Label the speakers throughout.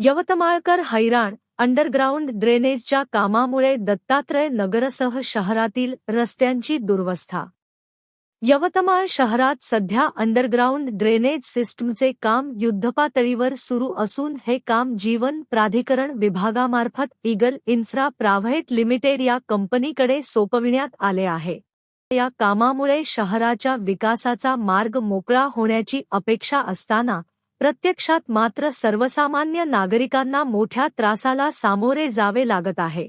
Speaker 1: यवतमाळकर हैराण. अंडरग्राऊंड ड्रेनेजच्या कामामुळे दत्तात्रय नगरसह शहरातील रस्त्यांची दुरवस्था. यवतमाळ शहरात सध्या अंडरग्राऊंड ड्रेनेज सिस्टमचे काम युद्धपातळीवर सुरू असून हे काम जीवन प्राधिकरण विभागामार्फत ईगल इन्फ्रा प्रायव्हेट लिमिटेड या कंपनीकडे सोपविण्यात आले आहे. या कामामुळे शहराच्या विकासाचा मार्ग मोकळा होण्याची अपेक्षा असताना प्रत्यक्षात मात्र सर्वसामान्य नागरिकांना मोठ्या त्रासाला सामोरे जावे लागत आहे.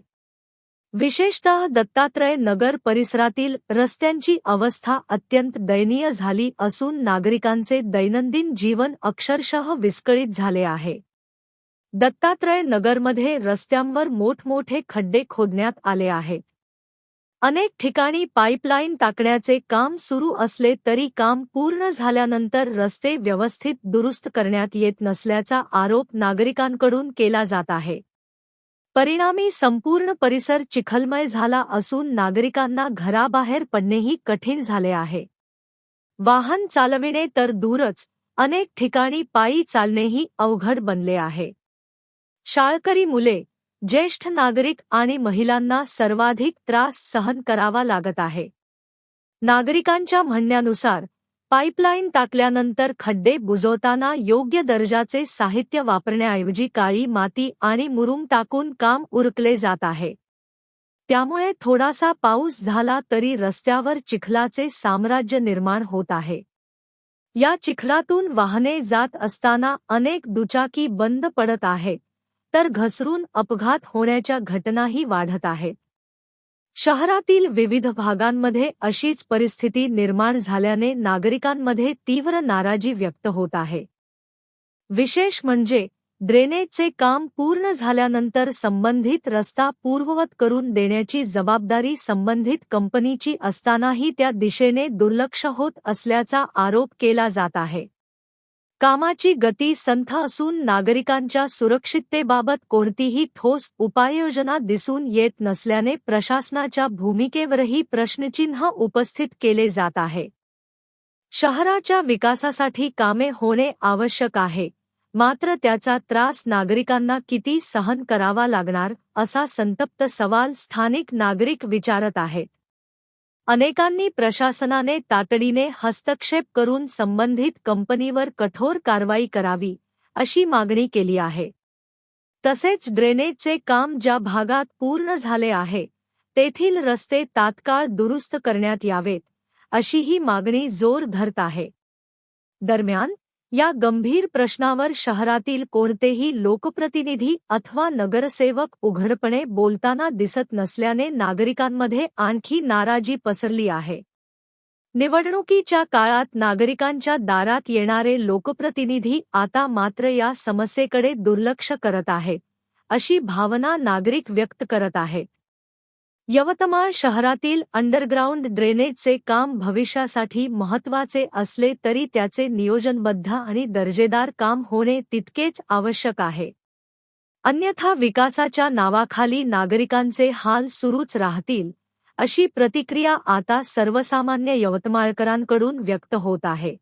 Speaker 1: विशेषतः दत्तात्रय नगर परिसरातील रस्त्यांची अवस्था अत्यंत दयनीय झाली असून नागरिकांचे दैनंदिन जीवन अक्षरशः विस्कळीत झाले आहे. दत्तात्रय नगरमध्ये रस्त्यांवर मोठमोठे खड्डे खोदण्यात आले आहेत. अनेक ठिकाणी पाईपलाईन टाकण्याचे काम सुरू असले तरी काम पूर्ण झाल्यानंतर रस्ते व्यवस्थित दुरुस्त करण्यात येत नसल्याचा आरोप नागरिकांकडून केला जात आहे. परिणामी संपूर्ण परिसर चिखलमय झाला असून नागरिकांना घराबाहेर पडणेही कठीण झाले आहे. वाहन चालविणे तर दूरच, अनेक ठिकाणी पायी चालणेही अवघड बनले आहे. शाळकरी मुले, ज्येष्ठ नागरिक आणि महिलांना सर्वाधिक त्रास सहन करावा लागत आहे. नागरिकांच्या म्हणण्यानुसार पाईपलाईन टाकल्यानंतर खड्डे बुजवताना योग्य दर्जाचे साहित्य वापरण्याऐवजी काळी माती आणि मुरुम टाकून काम उरकले जात आहे. त्यामुळे थोडासा पाऊस झाला तरी रस्त्यावर चिखलाचे साम्राज्य निर्माण होत आहे. या चिखलातून वाहने जात असताना अनेक दुचाकी बंद पडत आहेत, तर घसरून अपघात होण्याच्या घटनाही वाढत आहेत. शहरातील विविध भागांमध्ये अशीच परिस्थिती निर्माण झाल्याने नागरिकांमध्ये तीव्र नाराजी व्यक्त होत आहे. विशेष म्हणजे ड्रेनेजचे काम पूर्ण झाल्यानंतर संबंधित रस्ता पूर्ववत करून देण्याची जबाबदारी संबंधित कंपनीची असतानाही त्या दिशेने दुर्लक्ष होत असल्याचा आरोप केला जात आहे. कामाची गती संथ असून नागरिकांच्या सुरक्षिततेबाबत कोणतीही ठोस उपाययोजना दिसून येत नसल्याने प्रशासनाच्या भूमिकेवरही प्रश्नचिन्ह उपस्थित केले जात आहे. शहराच्या विकासासाठी कामे होणे आवश्यक आहे, मात्र त्याचा त्रास नागरिकांना किती सहन करावा लागणार असा संतप्त सवाल स्थानिक नागरिक विचारत आहेत. अनेकांनी प्रशासनाने तातडीने हस्तक्षेप करून संबंधित कंपनीवर कठोर कारवाई करावी अशी मागणी केली आहे. तसेच ड्रेनेजचे काम ज्या भागात पूर्ण झाले आहे तेथील रस्ते तात्काळ दुरुस्त करण्यात यावेत अशीही मागणी जोर धरत आहे. दरम्यान या गंभीर प्रश्नावर शहरातील कोणतेही लोकप्रतिनिधी अथवा नगरसेवक उघडपणे बोलताना दिसत नसल्याने नागरिकांमध्ये आणखी नाराजी पसरली आहे. निवडणुकीच्या काळात नागरिकांच्या दारात येणारे लोकप्रतिनिधी आता मात्र या समस्येकडे दुर्लक्ष करत आहेत, अशी भावना नागरिक व्यक्त करत आहेत. यवतमाळ शहरातील अंडरग्राऊंड ड्रेनेजचे काम भविष्यासाठी महत्त्वाचे असले तरी त्याचे नियोजनबद्ध आणि दर्जेदार काम होणे तितकेच आवश्यक आहे. अन्यथा विकासाच्या नावाखाली नागरिकांचे हाल सुरूच राहतील, अशी प्रतिक्रिया आता सर्वसामान्य यवतमाळकरांकडून व्यक्त होत आहे.